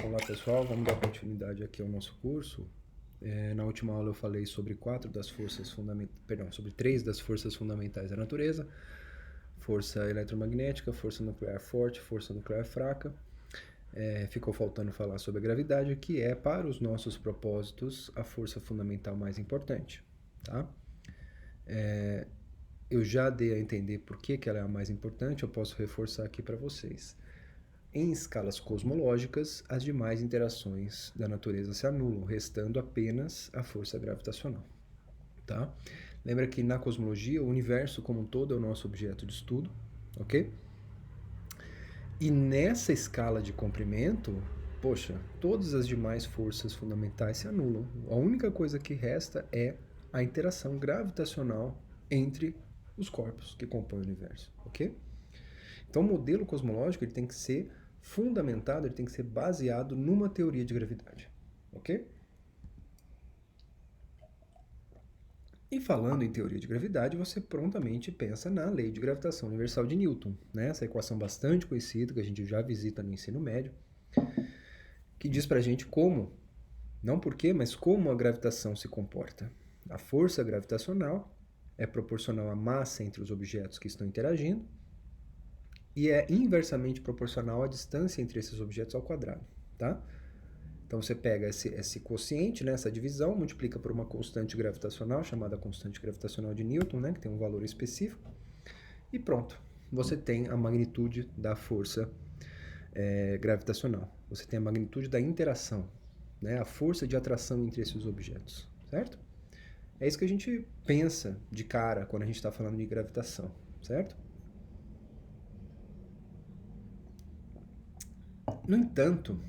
Olá pessoal, vamos dar continuidade aqui ao nosso curso. Na última aula eu falei sobre sobre 3 das forças fundamentais da natureza: força eletromagnética, força nuclear forte, força nuclear fraca. Ficou faltando falar sobre a gravidade, que é, para os nossos propósitos, a força fundamental mais importante, tá? Eu já dei a entender por que ela é a mais importante, eu posso reforçar aqui para vocês. Em escalas cosmológicas, as demais interações da natureza se anulam, restando apenas a força gravitacional. Tá? Lembra que na cosmologia o universo como um todo é o nosso objeto de estudo, ok? E nessa escala de comprimento, poxa, todas as demais forças fundamentais se anulam. A única coisa que resta é a interação gravitacional entre os corpos que compõem o universo, ok? Então o modelo cosmológico ele tem que ser fundamentado, ele tem que ser baseado numa teoria de gravidade, ok? E falando em teoria de gravidade, você prontamente pensa na lei de gravitação universal de Newton, né? Essa equação bastante conhecida que a gente já visita no ensino médio, que diz pra gente como, não por quê, mas como a gravitação se comporta. A força gravitacional é proporcional à massa entre os objetos que estão interagindo e é inversamente proporcional à distância entre esses objetos ao quadrado, tá? Então você pega esse quociente, né, essa divisão, multiplica por uma constante gravitacional, chamada constante gravitacional de Newton, né, que tem um valor específico, e pronto. Você tem a magnitude da força gravitacional. Você tem a magnitude da interação, né, a força de atração entre esses objetos, certo? É isso que a gente pensa de cara quando a gente está falando de gravitação, certo? No entanto,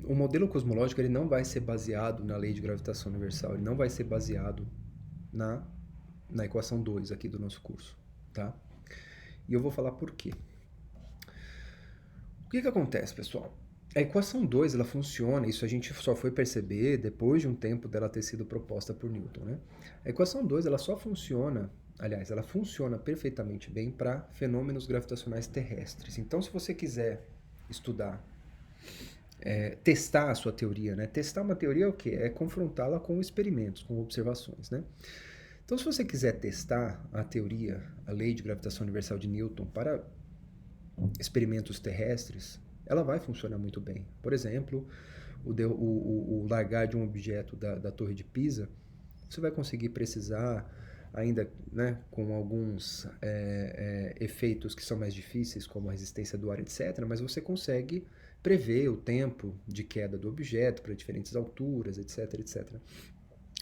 o modelo cosmológico ele não vai ser baseado na lei de gravitação universal, ele não vai ser baseado na equação 2 aqui do nosso curso, tá? E eu vou falar por quê. O que acontece, pessoal? A equação 2 ela funciona, isso a gente só foi perceber depois de um tempo dela ter sido proposta por Newton, né? A equação 2 ela só funciona, aliás, ela funciona perfeitamente bem para fenômenos gravitacionais terrestres. Então, se você quiser estudar testar a sua teoria, né? Testar uma teoria é o quê? É confrontá-la com experimentos, com observações, né? Então, se você quiser testar a teoria, a lei de gravitação universal de Newton para experimentos terrestres, ela vai funcionar muito bem. Por exemplo, o largar de um objeto da Torre de Pisa, você vai conseguir precisar, ainda, né, com alguns efeitos que são mais difíceis, como a resistência do ar, etc., mas você consegue prever o tempo de queda do objeto para diferentes alturas, etc, etc.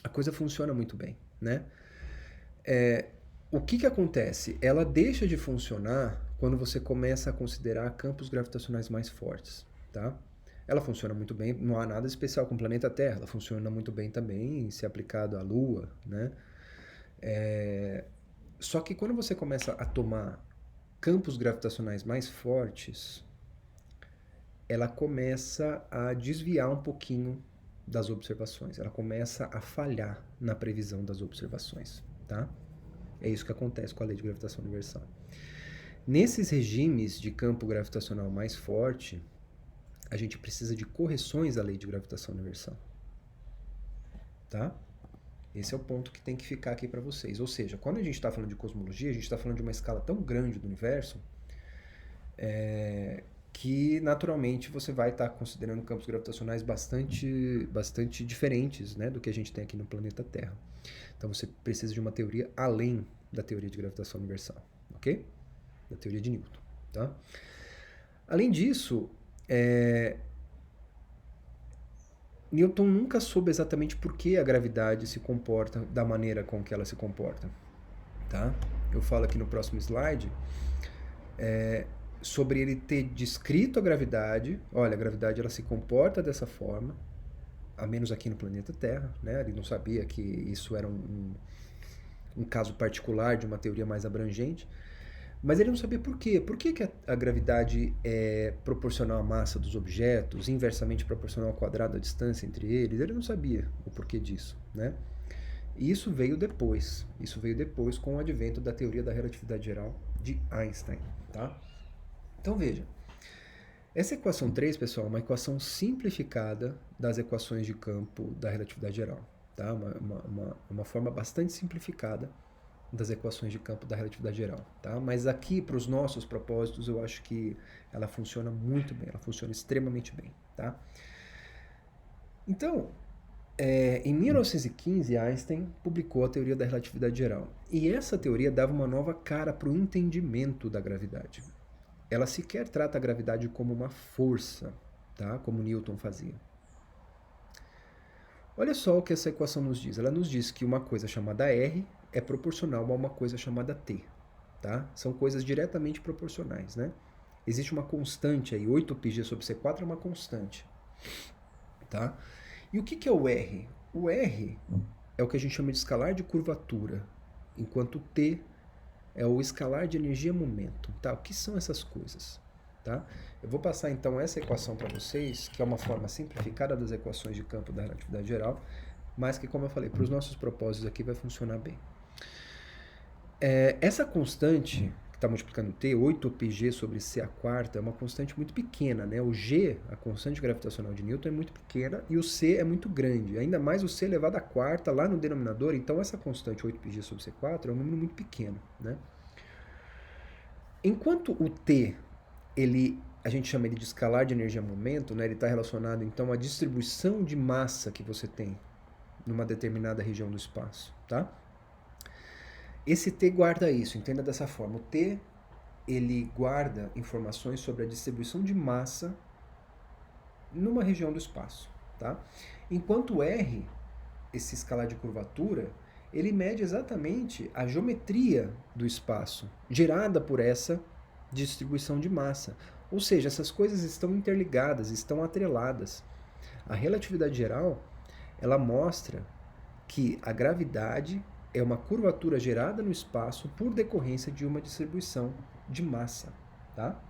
A coisa funciona muito bem, né? O que acontece? Ela deixa de funcionar quando você começa a considerar campos gravitacionais mais fortes, tá? Ela funciona muito bem, não há nada especial com o planeta Terra, ela funciona muito bem também se aplicado à Lua, né? Só que quando você começa a tomar campos gravitacionais mais fortes, ela começa a desviar um pouquinho das observações, ela começa a falhar na previsão das observações, tá? É isso que acontece com a lei de gravitação universal. Nesses regimes de campo gravitacional mais forte, a gente precisa de correções à lei de gravitação universal, tá? Esse é o ponto que tem que ficar aqui para vocês. Ou seja, quando a gente está falando de cosmologia, a gente está falando de uma escala tão grande do universo que naturalmente você vai estar considerando campos gravitacionais bastante diferentes, né, do que a gente tem aqui no planeta Terra. Então você precisa de uma teoria além da teoria de gravitação universal, ok? Da teoria de Newton, tá? Além disso, Newton nunca soube exatamente por que a gravidade se comporta da maneira com que ela se comporta, tá? Eu falo aqui no próximo slide sobre ele ter descrito a gravidade. Olha, a gravidade ela se comporta dessa forma, a menos aqui no planeta Terra, né? Ele não sabia que isso era um caso particular de uma teoria mais abrangente, mas ele não sabia por quê. Por que a gravidade é proporcional à massa dos objetos, inversamente proporcional ao quadrado da distância entre eles? Ele não sabia o porquê disso, né? E isso veio depois. Isso veio depois com o advento da teoria da relatividade geral de Einstein, tá? Então veja, Essa equação 3, pessoal, é uma equação simplificada das equações de campo da relatividade geral. Tá? Uma forma bastante simplificada das equações de campo da relatividade geral. Tá? Mas aqui, para os nossos propósitos, eu acho que ela funciona muito bem, ela funciona extremamente bem. Tá? Então, em 1915, Einstein publicou a teoria da relatividade geral. E essa teoria dava uma nova cara para o entendimento da gravidade. Ela sequer trata a gravidade como uma força, tá? Como Newton fazia. Olha só o que essa equação nos diz. Ela nos diz que uma coisa chamada R é proporcional a uma coisa chamada T. Tá? São coisas diretamente proporcionais. Né? Existe uma constante aí, 8πg sobre C4 é uma constante. Tá? E o que é o R? O R é o que a gente chama de escalar de curvatura, enquanto o T é o escalar de energia-momento. Tá? O que são essas coisas? Tá? Eu vou passar então essa equação para vocês, que é uma forma simplificada das equações de campo da relatividade geral, mas que, como eu falei, para os nossos propósitos aqui vai funcionar bem. Essa constante, que está multiplicando T, 8πg sobre C a quarta, é uma constante muito pequena. Né? O G, a constante gravitacional de Newton, é muito pequena e o C é muito grande. Ainda mais o C elevado à quarta lá no denominador. Então essa constante 8πg sobre C4 é um número muito pequeno. Né? Enquanto o T, a gente chama ele de escalar de energia-momento, né? Ele está relacionado então à distribuição de massa que você tem numa determinada região do espaço. Tá? Esse T guarda isso, entenda dessa forma. O T, ele guarda informações sobre a distribuição de massa numa região do espaço. Tá? Enquanto o R, esse escalar de curvatura, ele mede exatamente a geometria do espaço, gerada por essa distribuição de massa. Ou seja, essas coisas estão interligadas, estão atreladas. A relatividade geral, ela mostra que a gravidade é uma curvatura gerada no espaço por decorrência de uma distribuição de massa. Tá?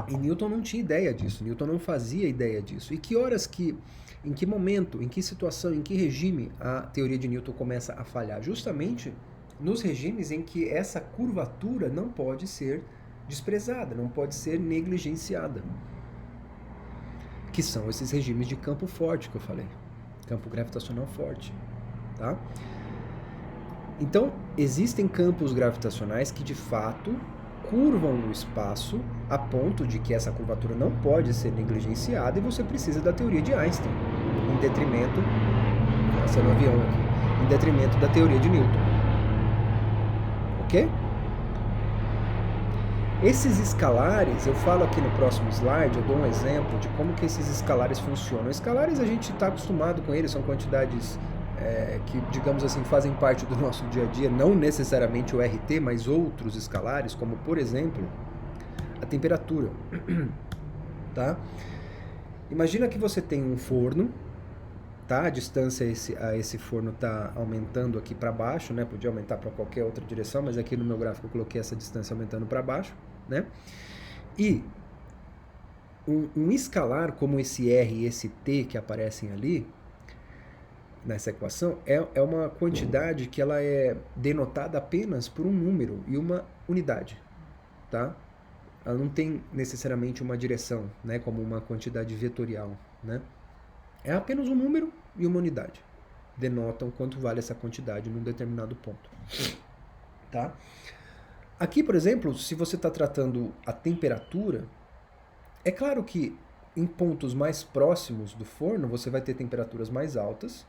E Newton não tinha ideia disso, Newton não fazia ideia disso. E que horas em que momento, em que situação, em que regime a teoria de Newton começa a falhar? Justamente nos regimes em que essa curvatura não pode ser desprezada, não pode ser negligenciada. Que são esses regimes de campo forte que eu falei. Campo gravitacional forte. Tá? Então, existem campos gravitacionais que de fato curvam o espaço a ponto de que essa curvatura não pode ser negligenciada e você precisa da teoria de Einstein, em detrimento, passando o avião aqui, em detrimento da teoria de Newton. Ok? Esses escalares, eu falo aqui no próximo slide, eu dou um exemplo de como que esses escalares funcionam. Escalares a gente está acostumado com eles, são quantidades que, digamos assim, fazem parte do nosso dia a dia, não necessariamente o RT, mas outros escalares, como, por exemplo, a temperatura. Tá? Imagina que você tem um forno, tá? A distância a esse forno está aumentando aqui para baixo, né? Podia aumentar para qualquer outra direção, mas aqui no meu gráfico eu coloquei essa distância aumentando para baixo, né? E um escalar como esse R e esse T que aparecem ali, nessa equação, é uma quantidade que ela é denotada apenas por um número e uma unidade, tá? Ela não tem necessariamente uma direção, né, como uma quantidade vetorial, né? É apenas um número e uma unidade. Denotam quanto vale essa quantidade num determinado ponto, tá? Aqui, por exemplo, se você está tratando a temperatura, é claro que em pontos mais próximos do forno você vai ter temperaturas mais altas.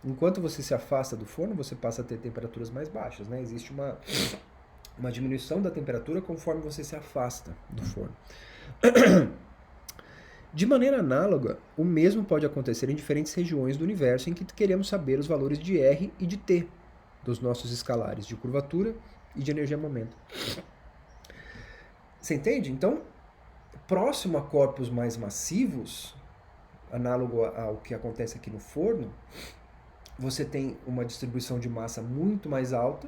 Enquanto você se afasta do forno, você passa a ter temperaturas mais baixas, né? Existe uma diminuição da temperatura conforme você se afasta do forno. De maneira análoga, o mesmo pode acontecer em diferentes regiões do universo em que queremos saber os valores de R e de T dos nossos escalares de curvatura e de energia-momento. Você entende? Então, próximo a corpos mais massivos, análogo ao que acontece aqui no forno, você tem uma distribuição de massa muito mais alta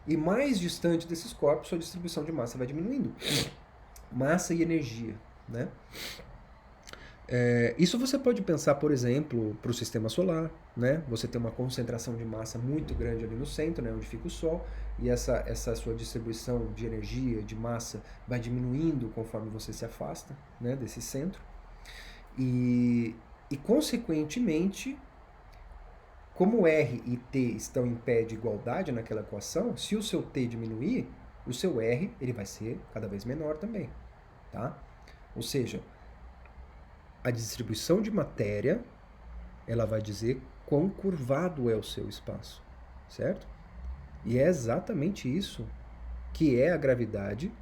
e mais distante desses corpos, sua distribuição de massa vai diminuindo. Massa e energia, né? Isso você pode pensar, por exemplo, para o sistema solar, né? Você tem uma concentração de massa muito grande ali no centro, né, onde fica o Sol, e essa sua distribuição de energia, de massa, vai diminuindo conforme você se afasta, né, desse centro. E consequentemente, como R e T estão em pé de igualdade naquela equação, se o seu T diminuir, o seu R ele vai ser cada vez menor também, tá? Ou seja, a distribuição de matéria, ela vai dizer quão curvado é o seu espaço, certo? E é exatamente isso que é a gravidade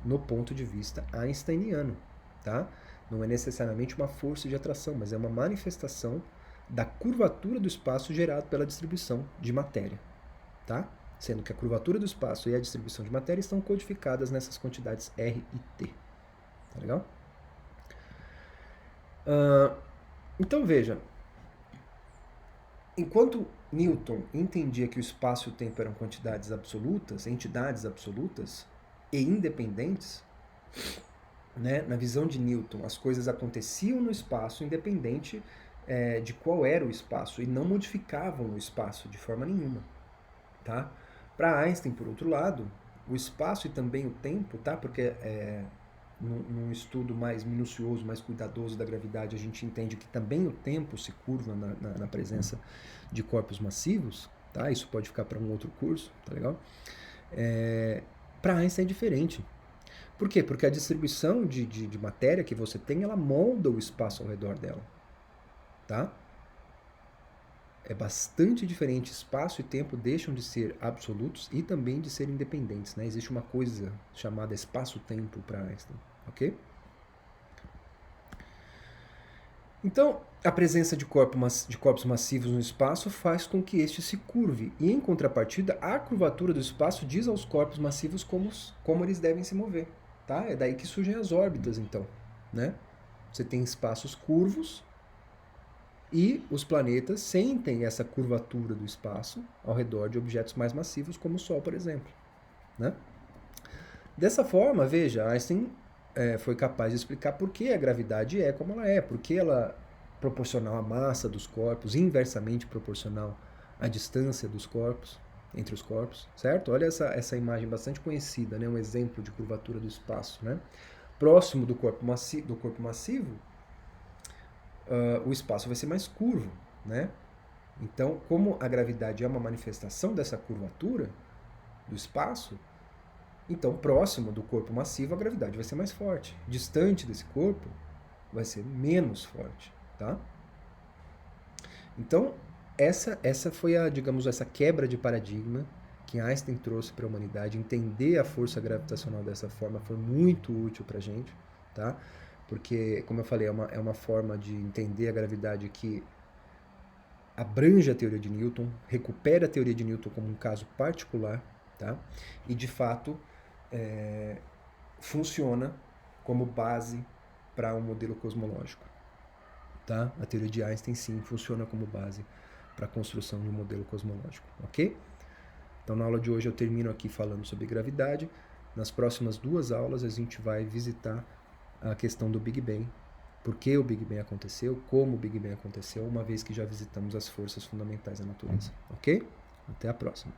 no ponto de vista einsteiniano, tá? Não é necessariamente uma força de atração, mas é uma manifestação da curvatura do espaço gerado pela distribuição de matéria, tá? Sendo que a curvatura do espaço e a distribuição de matéria estão codificadas nessas quantidades R e T. Tá legal? Então veja, enquanto Newton entendia que o espaço e o tempo eram quantidades absolutas, entidades absolutas e independentes, né, na visão de Newton, as coisas aconteciam no espaço independente de qual era o espaço e não modificavam o espaço de forma nenhuma. Tá? Para Einstein, por outro lado, o espaço e também o tempo, tá? Porque num estudo mais minucioso, mais cuidadoso da gravidade, a gente entende que também o tempo se curva na presença de corpos massivos, tá? Isso pode ficar para um outro curso, tá legal? Para Einstein é diferente. Por quê? Porque a distribuição de matéria que você tem, ela molda o espaço ao redor dela, tá? É bastante diferente. Espaço e tempo deixam de ser absolutos e também de ser independentes, né? Existe uma coisa chamada espaço-tempo para Einstein, ok? Então, a presença de corpos massivos no espaço faz com que este se curve. E, em contrapartida, a curvatura do espaço diz aos corpos massivos como eles devem se mover. Tá? É daí que surgem as órbitas, então. Né? Você tem espaços curvos e os planetas sentem essa curvatura do espaço ao redor de objetos mais massivos, como o Sol, por exemplo. Né? Dessa forma, veja, Einstein foi capaz de explicar por que a gravidade é como ela é, por que ela proporcional à massa dos corpos, inversamente proporcional à distância dos corpos, entre os corpos, certo? Olha essa imagem bastante conhecida, né? Um exemplo de curvatura do espaço, né? Próximo do corpo massivo, o espaço vai ser mais curvo, né? Então, como a gravidade é uma manifestação dessa curvatura do espaço, então próximo do corpo massivo a gravidade vai ser mais forte. Distante desse corpo vai ser menos forte, tá? Então, essa foi essa quebra de paradigma que Einstein trouxe para a humanidade. Entender a força gravitacional dessa forma foi muito útil para a gente, tá? Porque, como eu falei, é uma forma de entender a gravidade que abrange a teoria de Newton, recupera a teoria de Newton como um caso particular, tá? E, de fato, funciona como base para um modelo cosmológico. Tá? A teoria de Einstein, sim, funciona como base para a construção de um modelo cosmológico, ok? Então, na aula de hoje eu termino aqui falando sobre gravidade. Nas próximas 2 aulas a gente vai visitar a questão do Big Bang, por que o Big Bang aconteceu, como o Big Bang aconteceu, uma vez que já visitamos as forças fundamentais da natureza, ok? Até a próxima.